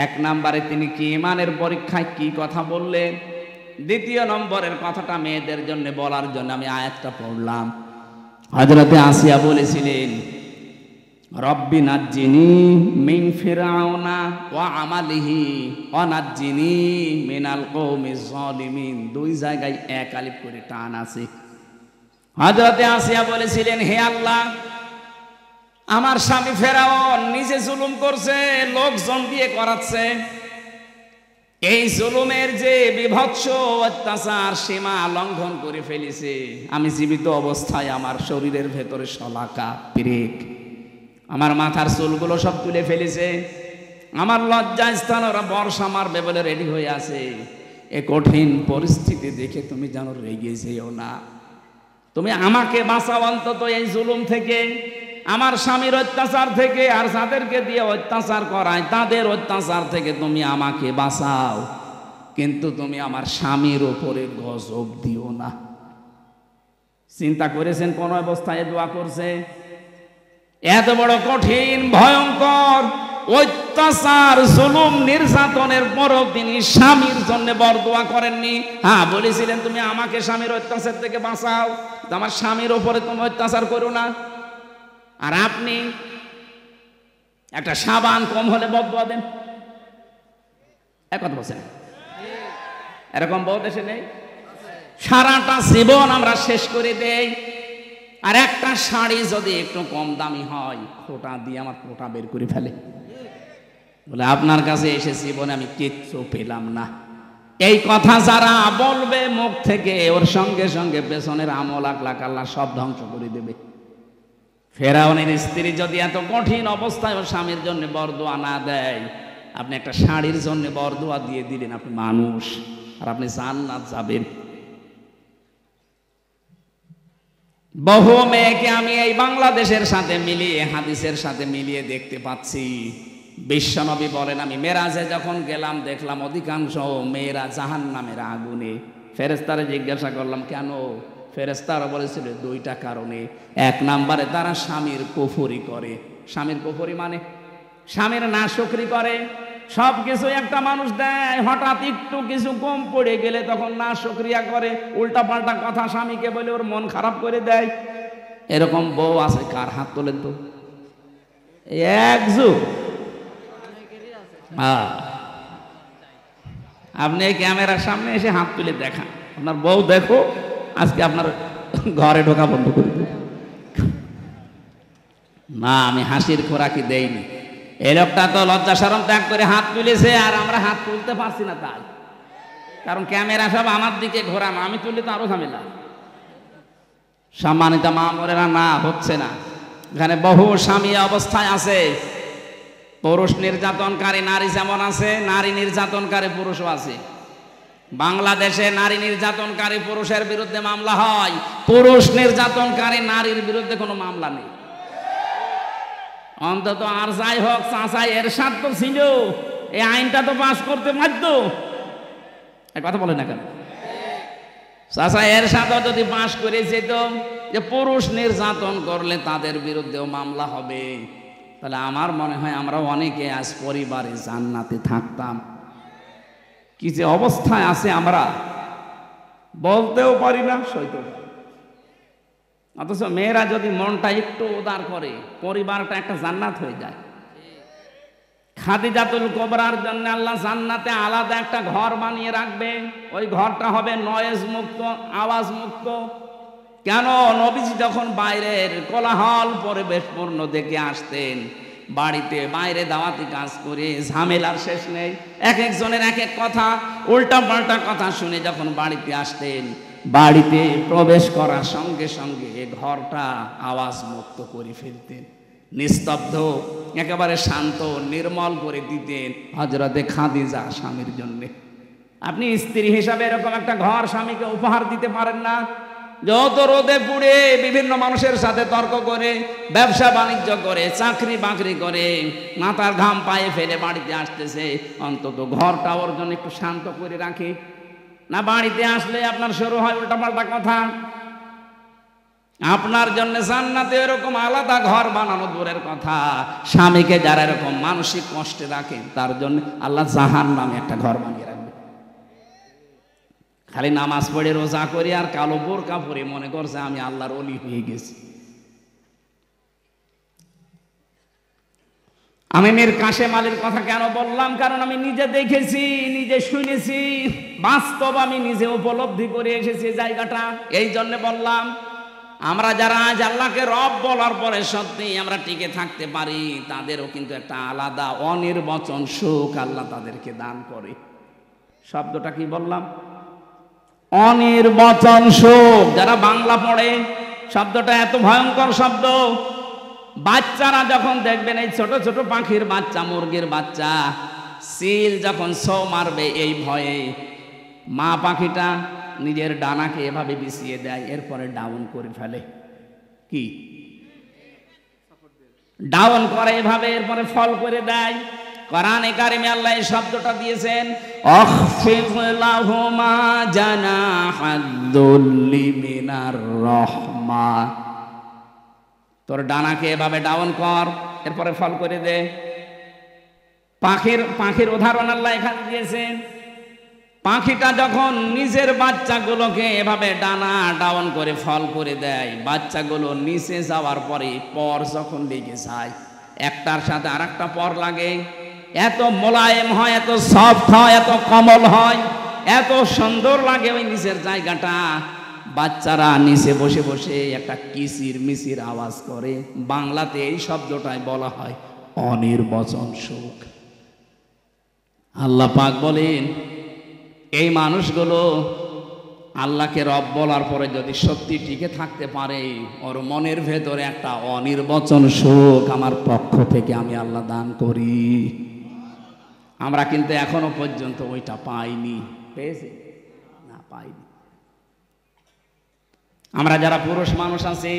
[SPEAKER 1] এক নম্বরে তিনি কি ঈমানের পরীক্ষায় কি কথা বললেন, দ্বিতীয় নম্বরের কথাটা মেয়েদের জন্য বলার জন্য আমি আয়াতটা পড়লাম। হযরতে আসিয়া বলেছিলেন, রব্বি নাজ্জিনি মিন ফিরআউনা ওয়া আমালিহি ওয়া নাজ্জিনি মিনাল কওমিজ যালিমিন। দুই জায়গায় এক আলিফ করে টান আছে। হযরতে আসিয়া বলেছিলেন, হে আল্লাহ, আমার স্বামী ফেরাউন নিজে জুলুম করছে, লোকজন দিয়ে করাচ্ছে, এই জুলুমের যে বিভৎস অত্যাচার সীমা লঙ্ঘন করে ফেলেছে, আমি জীবিত অবস্থায় আমার শরীরের ভেতরে শলাকা, পেরেক, আমার মাথার চুলগুলো সব তুলে ফেলেছে, আমার লজ্জা স্থান ওরা বর্ষা মারবে বলে রেডি হয়ে আছে। এ কঠিন পরিস্থিতি দেখে তুমি যেন রেগে যেও না, তুমি আমাকে বাঁচাও অন্তত এই জুলুম থেকে, আমার স্বামীর অত্যাচার থেকে, আর যাদেরকে দিয়ে অত্যাচার করায় তাদের অত্যাচার থেকে তুমি আমাকে বাঁচাও, কিন্তু তুমি আমার স্বামীর উপরে গজব দিও না। চিন্তা করেছেন কোন অবস্থায় দোয়া করছে? এত বড় কঠিন ভয়ঙ্কর অত্যাচার জুলুম নির্যাতনের পরও তিনি স্বামীর জন্য বরদোয়া করেননি। হ্যাঁ, বলেছিলেন তুমি আমাকে স্বামীর অত্যাচার থেকে বাঁচাও, আমার স্বামীর উপরে তুমি অত্যাচার করো না। আর আপনি একটা সাবান কম হলে বদদোয়া দেন, এক কথা বলছেন। এরকম বহু দেশে নেই, সারাটা জীবন আমরা শেষ করে দেই। আর একটা শাড়ি যদি একটু কম দামি হয়, খোঁটা দিয়ে আমার খোঁটা বের করে ফেলে, বলে আপনার কাছে এসেছি বলে আমি কিচ্ছু পেলাম না। এই কথা যারা বলবে মুখ থেকে, ওর সঙ্গে সঙ্গে পেছনের আমল আকলাক আল্লাহ সব ধ্বংস করে দেবে। ফেরাউনের স্ত্রী যদি এত কঠিন অবস্থায় ওর স্বামীর জন্য বরদোয়া না দেয়, আপনি একটা শাড়ির জন্য বরদোয়া দিয়ে দিলেন, আপনি মানুষ, আর আপনি জান্নাত যাবেন। বহু মেয়েকে আমি এই বাংলাদেশের সাথে মিলিয়ে, হাদিসের সাথে মিলিয়ে দেখতে পাচ্ছি। বিশ্বনবী বলেন, আমি মেরাজে যখন গেলাম দেখলাম অধিকাংশ মেয়েরা জাহান্নামের আগুনে। ফেরেশতারে জিজ্ঞাসা করলাম কেন? ফেরেশতারা বলেছিল দুইটা কারণে। এক নম্বরে তারা স্বামীর কুফরি করে। স্বামীর কুফরি মানে স্বামীর নাশকরি করে, সব কিছু একটা মানুষ দেয়, হঠাৎ একটু কিছু কম পড়ে গেলে তখন না শুকরিয়া করে, উল্টা পাল্টা কথা স্বামীকে বলে ওর মন খারাপ করে দেয়। এরকম বউ আছে কার? হাত তোলেন তো। একজু আপনি এই ক্যামেরার সামনে এসে হাত তুলে দেখান, আপনার বউ দেখো আজকে আপনার ঘরে ঢোকা বন্ধ করে দেবে। না, আমি হাসির খোরাকি দেইনি। এই লোকটা তো লজ্জা শরম ত্যাগ করে হাত তুলেছে, আর আমরা হাত তুলতে পারছি না তাই, কারণ ক্যামেরা সব আমার দিকে ঘোরানো, আমি তুললে তো আরো ঝামেলা। সম্মানিত মা বোনেরা, না হচ্ছে না। এখানে বহু স্বামী অবস্থায় আছে, পুরুষ নির্যাতনকারী নারী যেমন আছে, নারী নির্যাতনকারী পুরুষও আছে। বাংলাদেশে নারী নির্যাতনকারী পুরুষের বিরুদ্ধে মামলা হয়, পুরুষ নির্যাতনকারী নারীর বিরুদ্ধে কোনো মামলা নেই। অন্তত আর যাই হোক, চাচা এরশাদ তো ছিল, এই আইনটা তো পাস করতে বাধ্য। কথা বলে না কেন? চাচা এরশাদ যদি পাস করে যেত যে পুরুষ নির্যাতন করলে তাদের বিরুদ্ধেও মামলা হবে, তাহলে আমার মনে হয় আমরা অনেকে আজ পরিবারে জান্নাতে থাকতাম। কি যে অবস্থায় আছে আমরা বলতেও পারি না, সইতেও পারি। অথচ মেয়েরা যদি মনটা একটু উদার করে, পরিবারটা একটা জান্নাত হয়ে যায়। খাদিজাতুল কুবরার জন্য আল্লাহ জান্নাতে আলাদা একটা ঘর বানিয়ে রাখবে। ওই ঘরটা হবে নয়েজ মুক্ত, আওয়াজ মুক্ত। কেন? নবীজি যখন বাইরের কোলাহল পরিবেশপূর্ণ দেখে আসতেন, বাড়িতে বাইরে দাওয়াতি কাজ করে ঝামেলার শেষ নেই, এক একজনের এক এক কথা, উল্টা পাল্টা কথা শুনে যখন বাড়িতে আসতেন, বাড়িতে প্রবেশ করার সঙ্গে সঙ্গে ঘরটা আওয়াজ মুক্ত করে ফেলতেন, নিস্তব্ধ, একেবারে শান্ত, নির্মল করে দিতেন হযরতে খাদিজা স্বামীর জন্য। আপনি স্ত্রী হিসাবে এরকম একটা ঘর স্বামীকে উপহার দিতে পারেন না? যত রোদে পুড়ে বিভিন্ন মানুষের সাথে তর্ক করে, ব্যবসা বাণিজ্য করে, চাকরি বাকরি করে, মাথার ঘাম পায়ে ফেলে বাড়িতে আসতেছে, অন্তত ঘরটা ওর জন্য একটু শান্ত করে রাখে না? বাড়িতে আসলে আপনার শুরু হয় উল্টাপাল্টা কথা। আপনার জন্য জান্নাতে এরকম আলাদা ঘর বানানো দূরের কথা, স্বামীকে যারা এরকম মানসিক কষ্টে রাখে তার জন্য আল্লাহ জাহান্নামে একটা ঘর বানিয়ে রাখবে। খালি নামাজ পড়ে রোজা করি আর কালো বোরকা পরে মনে করছে আমি আল্লাহর ওলি হয়ে গেছি। আমি মীর কাশেম আলীর কথা কেন বললাম? কারণ আমি নিজে দেখেছি, নিজে শুনেছি, বাস্তব আমি নিজে উপলব্ধি করে এসেছি জায়গাটা। এই জন্য বললাম, আমরা যারা আজ আল্লাহকে রব বলার পরে সত্যি আমরা টিকে থাকতে পারি, তাদেরও কিন্তু একটা আলাদা অনির্বচন সুখ আল্লাহ তাদেরকে দান করে। শব্দটা কি বললাম? অনির্বচন সুখ। যারা বাংলা পড়ে, শব্দটা এত ভয়ঙ্কর শব্দ। বাচ্চারা যখন দেখবেন এই ছোট ছোট পাখির বাচ্চা, মুরগির বাচ্চা, সিল যখন ছো মারবে এই ভয়ে মা পাখিটা নিজের ডানাকে এভাবে বিছিয়ে দেয়, এরপরে ডাউন করে ফেলে। কি ডাউন করে এভাবে, এরপরে ফল করে দেয়। কোরআনে কারিমে আল্লাহ এই শব্দটা দিয়েছেন, আখফিদ লাহুমা জানাহাদ-দুল্লি মিনার রাহমা। তোর ডানাকে এভাবে ডাউন কর, এরপরে ফল করে দে। পাখির উদাহরণ আল্লাহ এখানে দিয়েছেন। পাখিটা যখন নিজের বাচ্চাগুলোকে এভাবে ডানা ডাউন করে ফল করে দেয়, বাচ্চাগুলো নিচে যাওয়ার পরে পর যখন লেগে যায়, একটার সাথে আর একটা পর লাগে, এত মোলায়েম হয়, এত সফট হয়, এত কোমল হয়, এত সুন্দর লাগে ওই নিচের জায়গাটা। বাচ্চারা নিচে বসে বসে একটা কিচির মিচির আওয়াজ করে। বাংলাতে এই শব্দটাই বলা হয় অনির্বচন সুখ। আল্লাহ পাক বলেন, এই মানুষগুলো আল্লাহকে রব বলার পরে যদি সত্যি টিকে থাকতে পারে, ওর মনের ভেতরে একটা অনির্বচন সুখ আমার পক্ষ থেকে আমি আল্লাহ দান করি। আমরা কিন্তু এখনো পর্যন্ত ওইটা পাইনি। পেয়েছি না? পাইনি। আমরা যারা পুরুষ মানুষ আছি,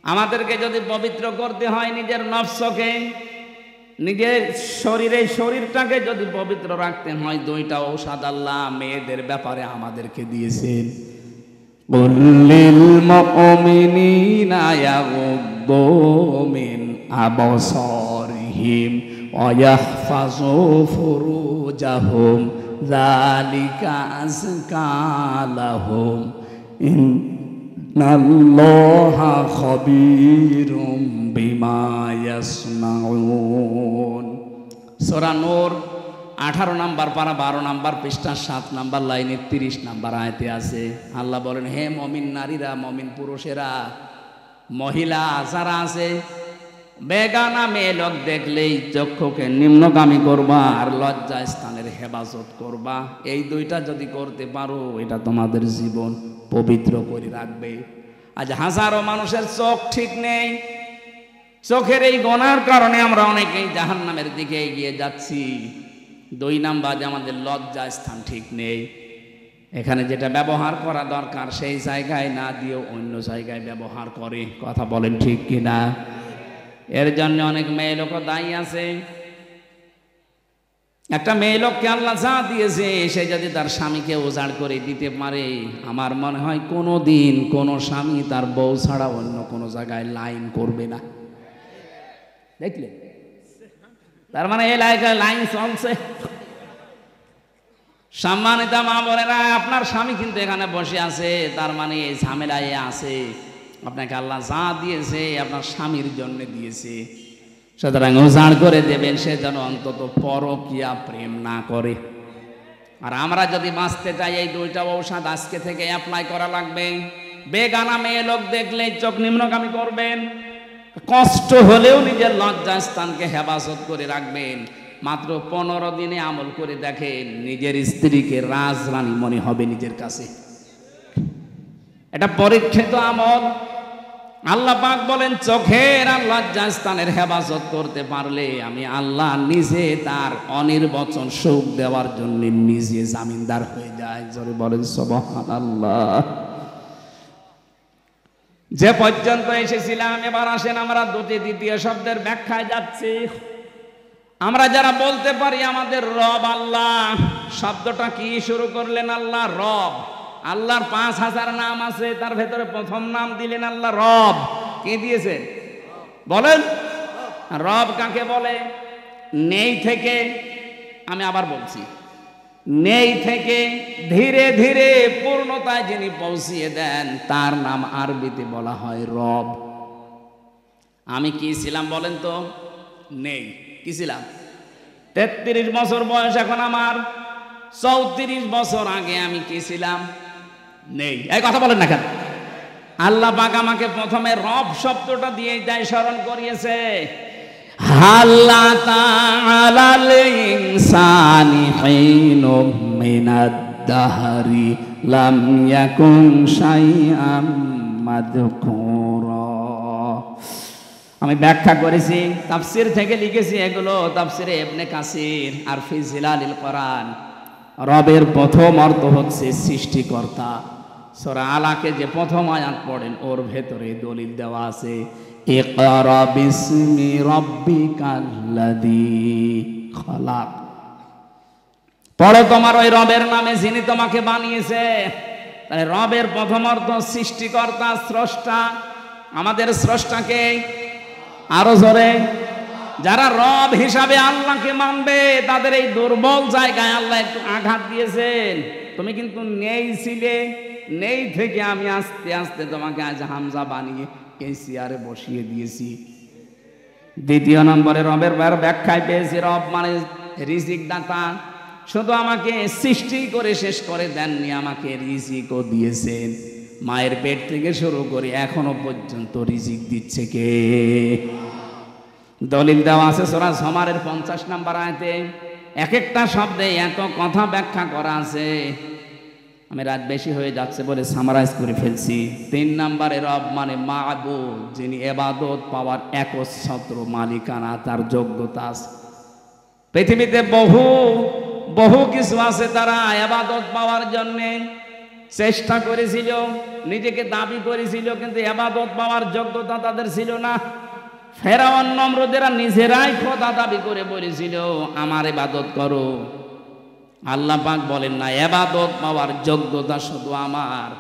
[SPEAKER 1] আমাদেরকে যদি পবিত্র করতে হয় নিজের নফসকে, নিজের শরীরটাকে যদি পবিত্র রাখতে হয়, দুইটা ঔষধ আল্লাহ মেয়েদের ব্যাপারে আমাদেরকে দিয়েছেন। কুল্লিল মুমিনিনা ইয়াগুদ্দু মিন আবসারিহিম ওয়াহফাযু ফুরুজাহুম যালিকা আযকা লাহুম ইন্নাল্লাহা খাবীরুম বিমা ইয়াসনাউন। সূরা নূর 18 নম্বর পারা 12 নম্বর পৃষ্ঠা 7 নম্বর লাইনে 30 নম্বর আয়াতে আছে। আল্লাহ বলেন, হে মুমিন নারীরা, মুমিন পুরুষেরা, মহিলা যারা আছে, বেগানা মেয়ে লোক দেখলেই চক্ষুকে নিম্নগামী করবা আর লজ্জা স্থানের হেফাজত করবা। এই দুইটা যদি করতে পারো, এটা তোমাদের জীবন পবিত্র করে রাখবে। আজ হাজারো মানুষের চোখ ঠিক নেই। চোখের এই গুনার কারণে আমরা অনেকেই জাহান্নামের দিকে এগিয়ে যাচ্ছি। 2 নাম্বার, আমাদের লজ্জা স্থান ঠিক নেই। এখানে যেটা ব্যবহার করা দরকার সেই জায়গায় না দিয়ে অন্য জায়গায় ব্যবহার করে। কথা বলেন ঠিক কিনা? এর জন্য অনেক মেয়ে লোক দায়ী আছে। একটা মেয়ে লোককে আল্লাহ যা দিয়েছে, সে যদি তার স্বামীকে উজাড় করে দিতে পারে, আমার মনে হয় কোনো দিন কোনো স্বামী তার বউ ছাড়া অন্য কোনো জায়গায় লাইন করবে না। দেখলে, তার মানে এই এলাকায় লাইন চলছে। সম্মানিত মা বোনেরা, আপনার স্বামী কিন্তু এখানে বসে আছে, তার মানে এই ঝামেলায় আছে। আপনাকে আল্লাহ যা দিয়েছে আপনার স্বামীর জন্য দিয়েছে, সুতরাং উজাড় করে দেবেন, সে যেন অন্তত পরকীয়া প্রেম না করে। আর আমরা যদি বাঁচতে চাই, এই 2টা ঔষধ আজকে থেকে অ্যাপ্লাই করা লাগবে। বেগানা মেয়ে লোক দেখলে চোখ নিম্নগামী করবেন, কষ্ট হলেও নিজের লজ্জা স্থানকে হেফাজত করে রাখবেন। মাত্র 15 দিনে আমল করে দেখেন, নিজের স্ত্রীকে রাজরানী মনে হবে নিজের কাছে। এটা পরীক্ষিত আমল। আল্লাহ পাক বলেন, চোখের আর লজ্জা স্থানের হেফাজত করতে পারলে আমি আল্লাহ নিজে তার অনির্বচন সুখ দেওয়ার জন্য নিজে জামিনদার হয়ে যায়। জোরে বলেন সুবহানাল্লাহ। যে পর্যন্ত এসেছিলাম, এবার আসেন আমরা দ্বিতীয় শব্দের ব্যাখ্যায় যাচ্ছি। আমরা যারা বলতে পারি আমাদের রব আল্লাহ, শব্দটা কি শুরু করলেন? আল্লাহ রব। আল্লাহর 5000 নাম আছে, তার ভেতরে প্রথম নাম দিলেন আল্লাহ রব। কি দিয়েছে বলেন? রব কাকে বলে? নেই থেকে, আমি আবার বলছি, নেই থেকে ধীরে ধীরে পূর্ণতায় যিনি পৌঁছিয়ে দেন, তার নাম আরবিতে বলা হয় রব। আমি কি ছিলাম বলেন তো? নেই। কি ছিলাম? 33 বছর বয়স এখন আমার। 34 বছর আগে আমি কি ছিলাম? নেই। এই কথা বলেন না কেন? আল্লাহ পাক আমাকে প্রথমে রব শব্দটা দিয়ে যায় স্মরণ করিয়েছে। হাল্লা তাআলাল ইনসানি হিনুম মিনাদ দাহরি লাম ইয়াকুন শাইআম মাযকুরা। আমি ব্যাখ্যা করেছি, তাফসির থেকে লিখেছি এগুলো, তাফসিরে ইবনে কাসির আর ফি জিলালিল কোরআন। রবের প্রথম অর্থ হচ্ছে সৃষ্টিকর্তা। সূরা আলাকে যে প্রথম আয়াত পড়েন, ওর ভেতরে দলিল দেওয়া আছে, ইকরা বিসমি রাব্বিকাল্লাযী খালাক। পড়ো তোমার ওই রবের নামে যিনি তোমাকে বানিয়েছে। তাহলে রবের প্রথম অর্থ সৃষ্টিকর্তা, স্রষ্টা। আমাদের স্রষ্টাকে আরো জোরে, যারা রব হিসাবে আল্লাহকে মানবে, তাদের এই দুর্বল জায়গায় আল্লাহ একটু আঘাত দিয়েছেন। তুমি কিন্তু নেই ছিলে, নেই থেকে আমি আস্তে আস্তে তোমাকে আজ হামজা বানিয়ে এই চেয়ারে বসিয়ে দিয়েছি। 2 নম্বরে রবের ব্যাখ্যায় পেয়েছি, রব মানে রিজিক দাতা। শুধু আমাকে সৃষ্টি করে শেষ করে দেননি, আমাকে রিজিকও দিয়েছেন। মায়ের পেট থেকে শুরু করে এখনো পর্যন্ত রিজিক দিচ্ছে কে? দলিল দেওয়া আছে সূরা জুমারের 50 নম্বর আয়াতে। এক একটা শব্দে এত কথা ব্যাখ্যা করা আছে, আমি রাত বেশি হয়ে যাচ্ছে বলে সামারাইজ করে ফেলছি। 3 নম্বরে রব মানে মাবুদ, যিনি ইবাদত পাওয়ার একচ্ছত্র মালিকানা, তার যোগ্যতা আছে। পৃথিবীতে বহু কিছু আছে, তারা ইবাদত পাওয়ার জন্য চেষ্টা করেছিল, নিজেকে দাবি করেছিল, কিন্তু ইবাদত পাওয়ার যোগ্যতা তাদের ছিল না। ফেরাউন নমরুদেরা নিজেরাই খোদা দাবি করে বলেছিল, আমার ইবাদত করো। আল্লাহ পাক বলেন না, ইবাদত পাওয়ার যোগ্যতা শুধু আমার,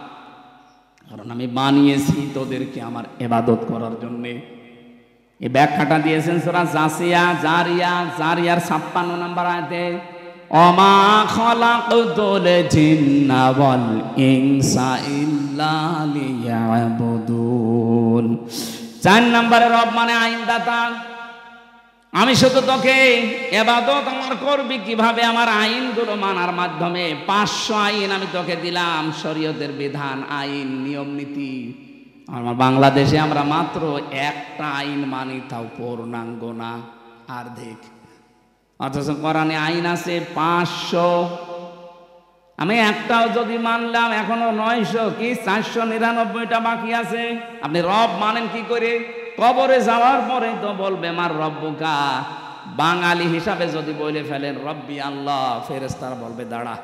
[SPEAKER 1] কারণ আমি বানিয়েছি তোদেরকে আমার ইবাদত করার জন্য। এই ব্যাখ্যাটা দিয়েছেন সূরা জারিয়ার 56 নম্বর আয়াতে, ওমা খালাকতুল জিন্না ওয়াল ইনসা ইল্লা লিয়াবুদুন। 4 নম্বরে রব মানে আইনদাতা। আমি শুধু তোকে ইবাদত আমার করবি কিভাবে, আমার আইনগুলো মানার মাধ্যমে। 500 আইন আমি তোকে দিলাম, শরীয়তের বিধান, আইন, নিয়ম নীতি। আমার বাংলাদেশে আমরা মাত্র একটা আইন মানি, তাও পূর্ণাঙ্গ না, অর্ধেক। অথচ কোরআনে আইন আছে 500। আমি একটাও যদি মানলাম, এখনো 900 কি 499টা বাকি আছে। আপনি রব মানেন কি করে? কবরে যাওয়ার পরে তো বলবে মার রব্বুকা। বাঙালি হিসাবে যদি বলে ফেলেন রব্বি আল্লাহ, ফেরেশতারা বলবে দাঁড়া,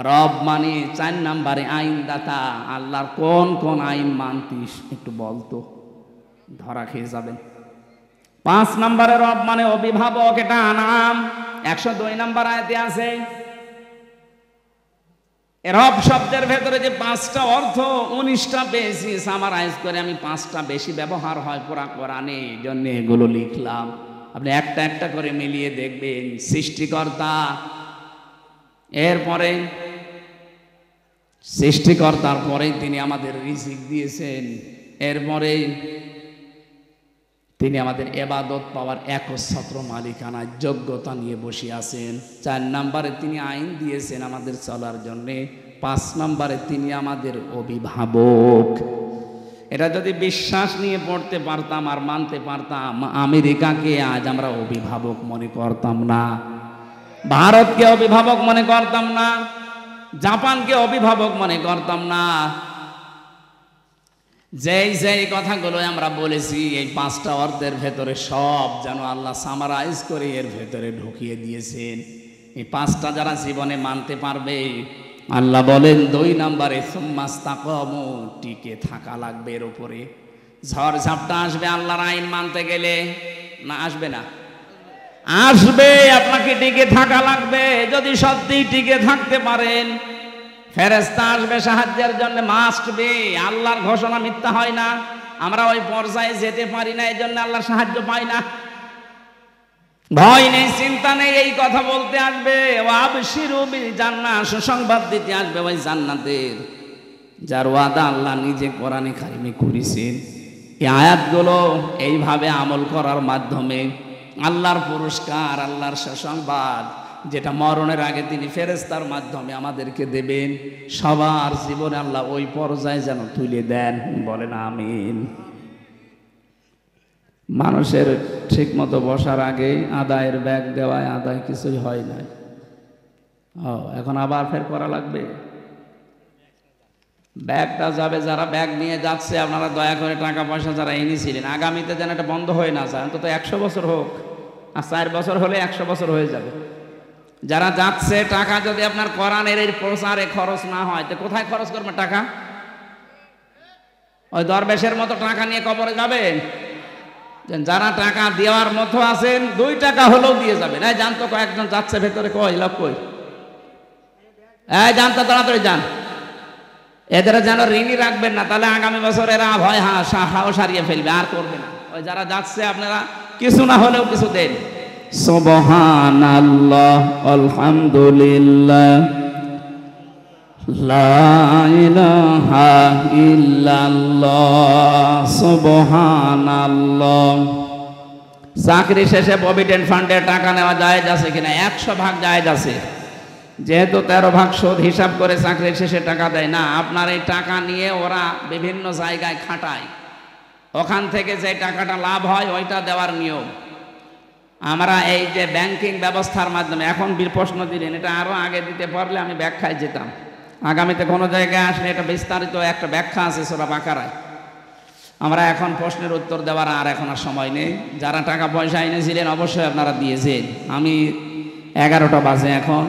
[SPEAKER 1] রব মানে 4 নম্বরে আইনদাতা। আল্লাহর কোন কোন আইন মানতিস একটু বলতো, ধরা খেয়ে যাবেন। 5 নম্বরে রব মানে অভিভাবক, এটা আনাম 102 নম্বর আয়াতে আছে। রব শব্দের ভেতরে যে 5টা অর্থ, 19টা পেয়েছি, সামারাইজ করে আমি 5টা বেশি ব্যবহার হয় পুরা কোরআনে, এই জন্য এগুলো লিখলাম। আপনি একটা একটা করে মিলিয়ে দেখবেন। সৃষ্টিকর্তা, এরপরে সৃষ্টিকর্তার পরে তিনি আমাদের রিজিক দিয়েছেন, এরপরে তিনি আমাদের ইবাদত পাওয়ার একচ্ছত্র মালিকানার যোগ্যতা নিয়ে বসে আছেন। 4 নম্বরে তিনি আইন দিয়েছেন আমাদের চলার জন্যে। 5 নম্বরে তিনি আমাদের অভিভাবক। এটা যদি বিশ্বাস নিয়ে পড়তে পারতাম আর মানতে পারতাম, আমেরিকাকে আজ আমরা অভিভাবক মনে করতাম না, ভারতকে অভিভাবক মনে করতাম না, জাপানকে অভিভাবক মনে করতাম না। যেই কথাগুলো আমরা বলেছি, এই 5টা অর্থের ভেতরে সব যেন আল্লাহ সামারাইজ করে এর ভেতরে ঢুকিয়ে দিয়েছেন। এই 5টা যারা জীবনে মানতে পারবে, আল্লাহ বলেন 2 নম্বরে সুম্মাস্তাকামু, টিকে থাকা লাগবে এর উপরে। ঝড় ঝাপটা আসবে আল্লাহর আইন মানতে গেলে, না আসবে না? আসবে। আপনাকে টিকে থাকা লাগবে। যদি সত্যি টিকে থাকতে পারেন, ফেরেশতা আসবে সাহায্যের জন্য, মাস্ট বি। আল্লাহর ঘোষণা মিথ্যা হয় না। আমরা ওই পর্যায়ে যেতে পারি না, এই জন্য আল্লাহর সাহায্য পাই না। ভয় নেই, চিন্তা নেই, এই কথা বলতে আসবে। ওয়াবশিরু বিল জান্নাহ, সুসংবাদ দিতে আসবে ওই জান্নাতের, যার ওয়াদা আল্লাহ নিজে কোরআনে কারিমে করেছেন। এই আয়াতগুলো এইভাবে আমল করার মাধ্যমে আল্লাহর পুরস্কার, আল্লাহর সুসংবাদ, যেটা মরণের আগে তিনি ফেরেশতার মাধ্যমে আমাদেরকে দেবেন, সবার জীবনে আল্লাহ ওই পর্যায়ে যেন তুলে দেন। বলেন আমিন। মানুষের ঠিক মতো বসার আগে আদায়ের ব্যাগ দেওয়ায় আদায় কিছুই হয় নাই। এখন আবার ফের করা লাগবে। ব্যাগটা যাবে, যারা ব্যাগ নিয়ে যাচ্ছে আপনারা দয়া করে টাকা পয়সা যারা এনেছিলেন, আগামীতে যেন এটা বন্ধ হয়ে না যায়। অন্তত 100 বছর হোক, আর 4 বছর হলে 100 বছর হয়ে যাবে। যারা যাচ্ছে, টাকা যদি আপনার কোরআনের এই প্রচারে খরচ না হয়, তো কোথায় খরচ করবেন টাকা? ওই দরবেশের মতো টাকা নিয়ে কবরে যাবেন? যারা টাকা দেওয়ার মতো আছেন, 2 টাকা হলেও দিয়ে যাবেন। এই জানতো কয়েকজন যাচ্ছে ভেতরে, কই লোক কই? এই জানতো, তাড়াতাড়ি যান। এদের যেন ঋণই রাখবেন না, তাহলে আগামী বছর এরা ভয় হাওয়া সারিয়ে ফেলবে, আর করবে না। ওই যারা যাচ্ছে আপনারা কিছু না হলেও কিছু দেন। সুবহানাল্লাহ, আলহামদুলিল্লাহ, লা ইলাহা ইল্লাল্লাহ, সুবহানাল্লাহ। চাকরি শেষে প্রভিডেন্ট ফান্ডে টাকা নেওয়া জায়েজ আছে কিনা? 100 ভাগ জায়েজ আছে। যেহেতু 13 ভাগ সুদ হিসাব করে চাকরির শেষে টাকা দেয় না, আপনার এই টাকা নিয়ে ওরা বিভিন্ন জায়গায় খাটায়, ওখান থেকে যে টাকাটা লাভ হয় ওইটা দেওয়ার নিয়ম। আমরা এই যে ব্যাংকিং ব্যবস্থার মাধ্যমে, এখন প্রশ্ন দিলেন, এটা আরো আগে দিতে পারলে আমি ব্যাখ্যায় যেতাম। আগামীতে কোনো জায়গায় আসলে এটা বিস্তারিত একটা ব্যাখ্যা আছে সূরা বাকারায়। আমরা এখন প্রশ্নের উত্তর দেওয়ার আর এখন আর সময় নেই। যারা টাকা পয়সা এনেছিলেন অবশ্যই আপনারা দিয়েছেন। আমি 11টা বাজে এখন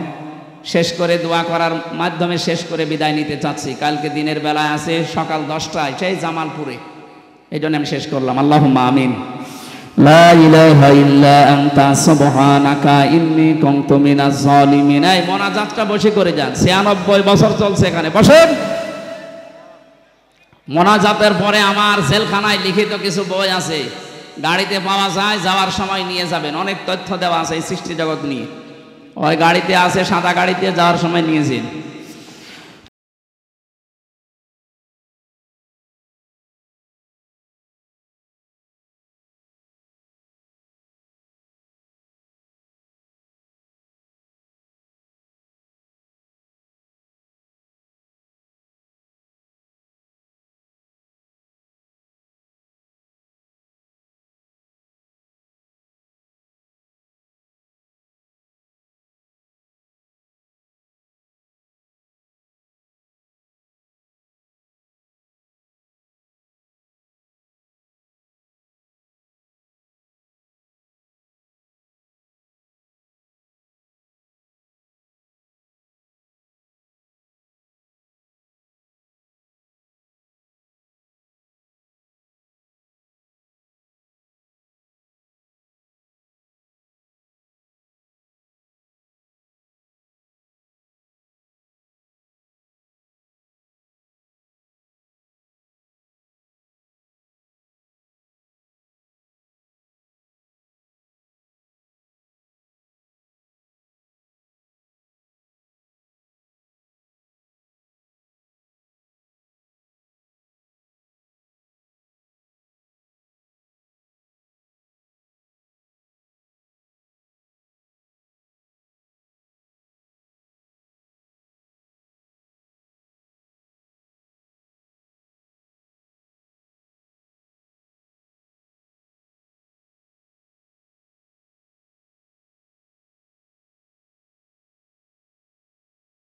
[SPEAKER 1] শেষ করে দোয়া করার মাধ্যমে শেষ করে বিদায় নিতে চাচ্ছি। কালকে দিনের বেলায় আছে সকাল 10টায় সেই জামালপুরে, এই জন্য আমি শেষ করলাম। আল্লাহুম্মা আমিন। লা ইলাহা ইল্লা আনতা সুবহানাকা ইন্নী কুনতু মিনাজ জালিমিন। এই মোনাজাতটা বসে করে যান, 96 বছর চলছে এখানে, বসেন। মোনাজাতের পরে আমার জেলখানায় লিখিত কিছু বই আছে, গাড়িতে পাওয়া যায়, যাওয়ার সময় নিয়ে যাবেন। অনেক তথ্য দেওয়া আছে এই সৃষ্টি জগৎ নিয়ে। ওই গাড়িতে আছে, সাদা গাড়িতে যাওয়ার সময় নিয়েছেন।